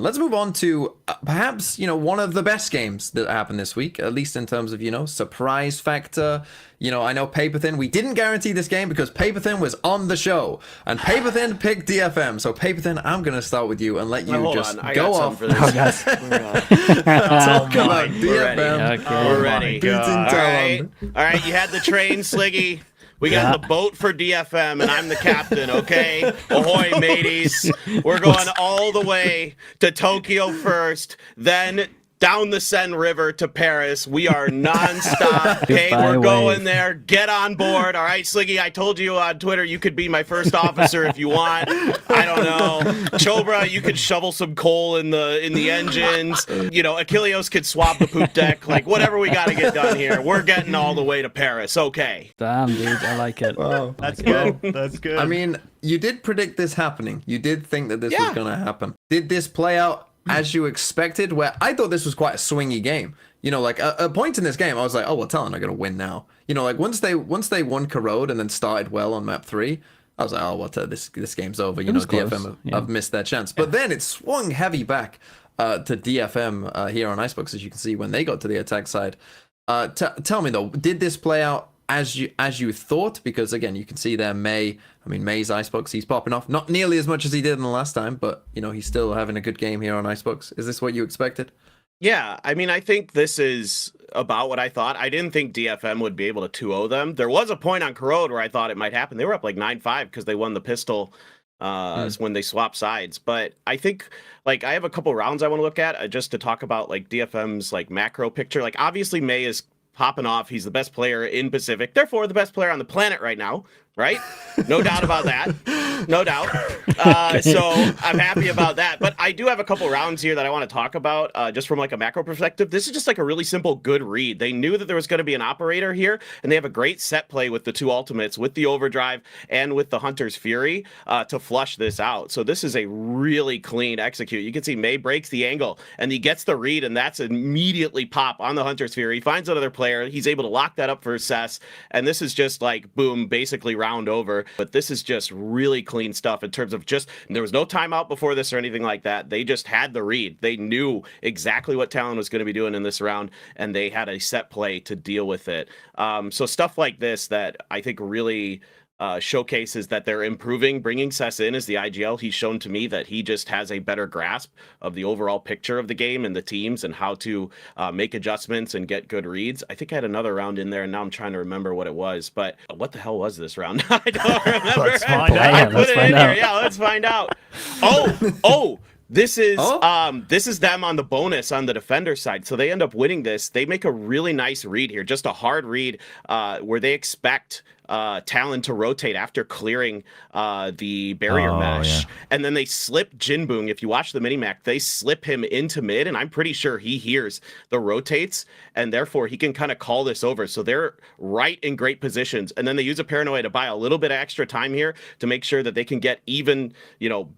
Let's move on to perhaps, one of the best games that happened this week, at least in terms of, surprise factor. I know Paperthin, we didn't guarantee this game because Paperthin was on the show and Paperthin picked DFM. So Paperthin, I'm going to start with you and let you go off. For this. Talk about DFM. We're ready. Beating Talon. All right, you had the train, Sliggy. We got the boat for DFM, and I'm the captain, okay? Ahoy, mateys. We're going all the way to Tokyo first, then down the Seine River to Paris. We are nonstop. Okay, we're going there. Get on board. All right, Sliggy, I told you on Twitter you could be my first officer if you want. I don't know. Chobra, you could shovel some coal in the engines. Achilleos could swap the poop deck. Like, whatever we got to get done here. We're getting all the way to Paris. Okay. Damn, dude. I like it. Wow. That's good. That's good. I mean, you did predict this happening. You did think that this was going to happen. Did this play out as you expected? Where I thought this was quite a swingy game. Like a point in this game, I was like, oh, well, Talon are going to win now. Like once they won Corrode and then started well on map 3, I was like, oh, well, this game's over. DFM have missed their chance. But then it swung heavy back to DFM here on Icebox, as you can see, when they got to the attack side. Tell me, though, did this play out as you thought? Because, again, you can see there Meiy. I mean, May's Icebox, he's popping off. Not nearly as much as he did in the last time, but, he's still having a good game here on Icebox. Is this what you expected? Yeah, I mean, I think this is about what I thought. I didn't think DFM would be able to 2-0 them. There was a point on Corrode where I thought it might happen. They were up like 9-5 because they won the pistol when they swapped sides. But I think, I have a couple rounds I want to look at just to talk about, DFM's, macro picture. Obviously, Meiy is popping off. He's the best player in Pacific, therefore the best player on the planet right now, right? No doubt about that. No doubt. So I'm happy about that. But I do have a couple rounds here that I want to talk about just from a macro perspective. This is just a really simple, good read. They knew that there was going to be an operator here, and they have a great set play with the 2 ultimates, with the overdrive and with the Hunter's Fury to flush this out. So this is a really clean execute. You can see Meiy breaks the angle, and he gets the read, and that's immediately pop on the Hunter's Fury. He finds another player. He's able to lock that up for SSeeS, and this is just boom, basically round over. But this is just really clean stuff in terms of there was no timeout before this or anything like that. They just had the read. They knew exactly what Talon was going to be doing in this round, and they had a set play to deal with it. So stuff like this that I think really showcases that they're improving. Bringing SSeeS in as the IGL, he's shown to me that he just has a better grasp of the overall picture of the game and the teams and how to make adjustments and get good reads. I think I had another round in there, and now I'm trying to remember what it was. But what the hell was this round? I don't remember. Let's find out. I put it in here. Yeah, let's find out. Oh. This is them on the bonus on the defender side. So they end up winning this. They make a really nice read here, just a hard read where they expect Talon to rotate after clearing the barrier mesh. Yeah. And then they slip Jinboong. If you watch the minimac, they slip him into mid, and I'm pretty sure he hears the rotates, and therefore he can kind of call this over. So they're right in great positions. And then they use a paranoia to buy a little bit of extra time here to make sure that they can get even,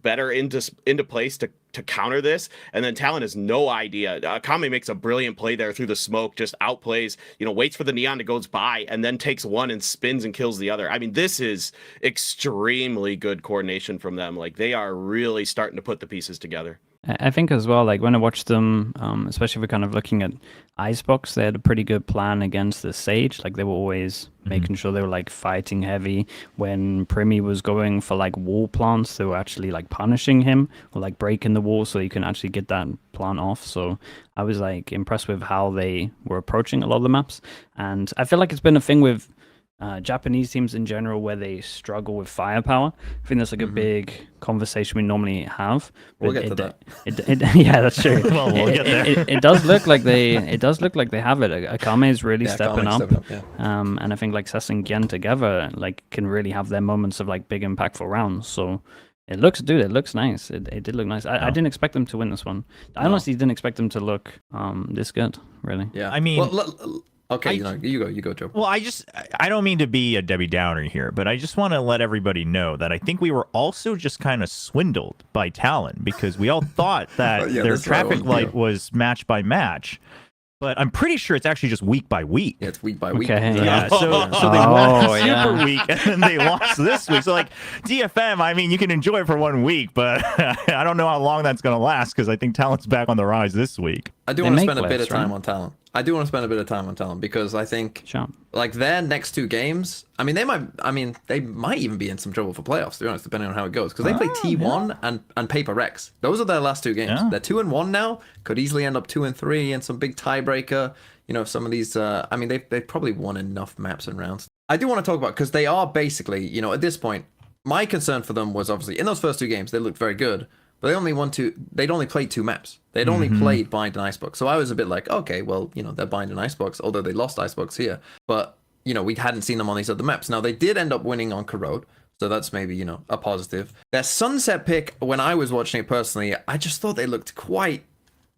better into place to counter this. And then Talon has no idea. Kame makes a brilliant play there through the smoke, just outplays, waits for the neon to go by, and then takes one and spins and kills the other. I mean, this is extremely good coordination from them. They are really starting to put the pieces together. I think as well, when I watched them, especially if we're kind of looking at Icebox, they had a pretty good plan against the Sage. They were always making sure they were fighting heavy. When Primi was going for wall plants, they were actually punishing him or breaking the wall so you can actually get that plant off. So I was impressed with how they were approaching a lot of the maps. And I feel like it's been a thing with Japanese teams in general where they struggle with firepower. I think that's a big conversation we normally have. We'll get to that. Yeah, that's true. Well, we'll get there. It does look like they have it. Akame is really stepping up. Yeah. And I think SSeeS and Gen together can really have their moments of big impactful rounds. So it looks nice. It did look nice. I didn't expect them to win this one. I honestly didn't expect them to look this good, really. Yeah. I mean, okay, you go, Joe. Well, I don't mean to be a Debbie Downer here, but I just want to let everybody know that I think we were also just kind of swindled by Talon because we all thought that their traffic light was match by match. but I'm pretty sure it's actually just week by week. Yeah, it's week by week. Okay. Yeah, so they won the Super Week and then they lost this week. So like DFM, I mean, you can enjoy it for 1 week, but I don't know how long that's gonna last because I think Talon's back on the rise this week. I do want to spend a bit of time on Talon. I do want to spend a bit of time on Talon because I think like their next 2 games, I mean they might even be in some trouble for playoffs, to be honest, depending on how it goes. Because they play T1 and Paper Rex. Those are their last 2 games. They're 2-1 now. Could easily end up 2-3 and some big tiebreaker. You know, some of these I mean they've probably won enough maps and rounds. I do want to talk about because they are basically, you know, at this point, my concern for them was obviously in those first 2 games, they looked very good. But they'd only played 2 maps. They'd only played Bind and Icebox. So I was a bit like, okay, well, you know, they're Bind and Icebox, although they lost Icebox here. But, you know, we hadn't seen them on these other maps. Now, they did end up winning on Corrode. So that's maybe, you know, a positive. Their Sunset pick, when I was watching it personally, I just thought they looked quite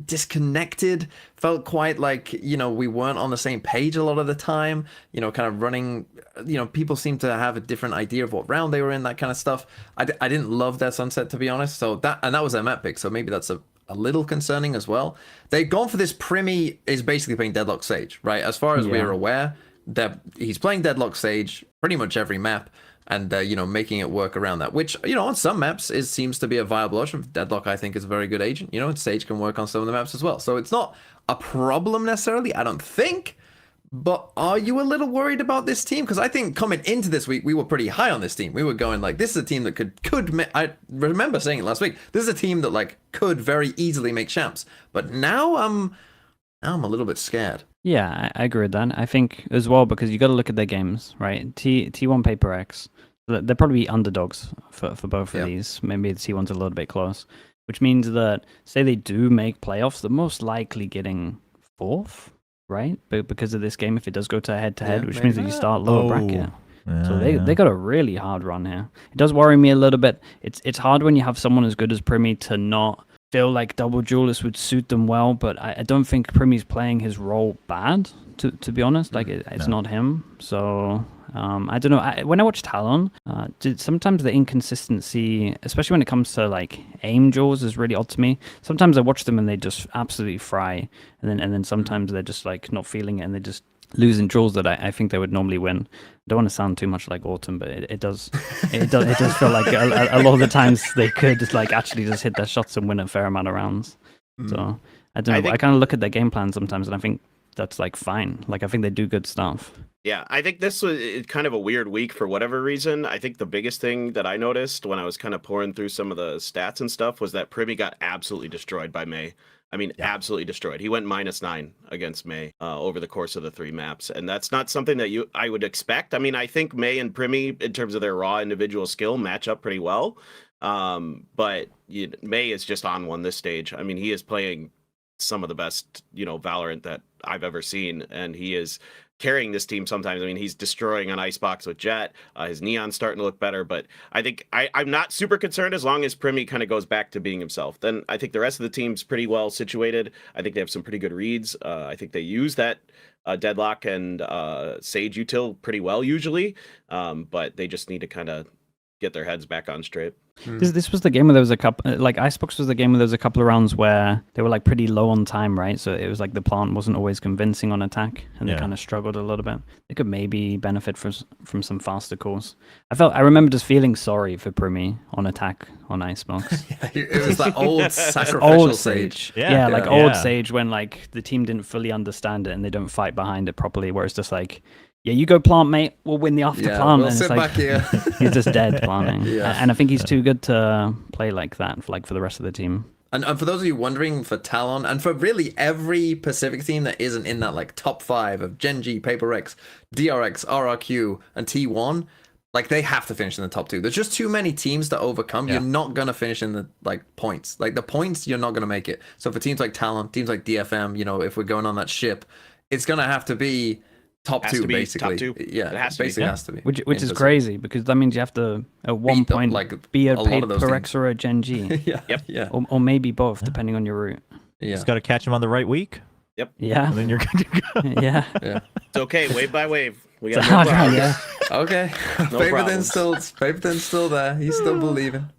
disconnected, felt quite like, you know, we weren't on the same page a lot of the time, you know, kind of running, you know, people seem to have a different idea of what round they were in, that kind of stuff. I didn't love their Sunset, to be honest. So that was their map pick, so maybe that's a little concerning as well. They've gone for this. Primi is basically playing Deadlock Sage, right? As far as we're aware, that he's playing Deadlock Sage pretty much every map, and you know, making it work around that, which, you know, on some maps seems to be a viable option. Deadlock, I think, is a very good agent, you know, and Sage can work on some of the maps as well. So it's not a problem necessarily, I don't think. But are you a little worried about this team? Because I think coming into this week, we were pretty high on this team. We were going like, this is a team that could I remember saying it last week. This is a team that like could very easily make champs. But now I'm a little bit scared. Yeah, I agree with that. I think as well, because you got to look at their games, right? T1 Paper X, they're probably underdogs for both of these. Maybe the T1's a little bit close, which means that, say they do make playoffs, they're most likely getting 4th, right? But because of this game, if it does go to head-to-head, which means that you start lower bracket. So they got a really hard run here. It does worry me a little bit. It's hard when you have someone as good as Primi to not feel like double duelist would suit them well, but I don't think Primi's playing his role bad, to be honest. Like it's not him. So I don't know. When I watch Talon, sometimes the inconsistency, especially when it comes to like aim duels, is really odd to me. Sometimes I watch them and they just absolutely fry, and then sometimes they're just like not feeling it and they just losing duels that I think they would normally win. I don't want to sound too much like Autumn, but it does feel like a lot of the times they could just like actually just hit their shots and win a fair amount of rounds. So I don't know. I kind of look at their game plan sometimes and I think that's like fine. Like I think they do good stuff. Yeah, I think this was kind of a weird week for whatever reason. I think the biggest thing that I noticed when I was kind of pouring through some of the stats and stuff was that Primi got absolutely destroyed by Meiy. I mean, absolutely destroyed. He went -9 against Meiy over the course of the 3 maps, and that's not something that I would expect. I mean, I think Meiy and Primi, in terms of their raw individual skill, match up pretty well. But Meiy is just on one this stage. I mean, he is playing some of the best, you know, Valorant that I've ever seen, and he is carrying this team sometimes. I mean, he's destroying on Icebox with Jet. His Neon's starting to look better, but I think I'm not super concerned as long as Primi kind of goes back to being himself. Then I think the rest of the team's pretty well situated. I think they have some pretty good reads. I think they use that Deadlock and Sage util pretty well usually, but they just need to kind of get their heads back on straight. This was the game where there was a couple, like Icebox was the game where there was a couple of rounds where they were like pretty low on time, right? So it was like the plant wasn't always convincing on attack, and they kind of struggled a little bit. They could maybe benefit from some faster calls. I remember just feeling sorry for Primi on attack on Icebox. It was that old sacrificial Sage. Old Sage when like the team didn't fully understand it and they don't fight behind it properly, where it's just like, yeah, you go plant, mate. We'll win the after plant. We'll and sit it's like, back here. He's just dead planting. And I think he's too good to play like that for the rest of the team. And for those of you wondering, for Talon, and for really every Pacific team that isn't in that like top 5 of Gen.G, Paper X, DRX, RRQ, and T1, like they have to finish in the top 2. There's just too many teams to overcome. You're not gonna finish in the like points. Like the points, you're not gonna make it. So for teams like Talon, teams like DFM, you know, if we're going on that ship, it's gonna have to be top 2, basically. Top 2. Yeah, it basically has to be. Which is crazy, because that means you have to at one point be a Paper X or a Gen.G. Or maybe both, depending on your route. Yeah, just got to catch them on the right week. Yep. Yeah. And then you're good to go. Yeah. It's okay, wave by wave. We got no no yeah. Okay. No Paperthin's still there. He's still believing.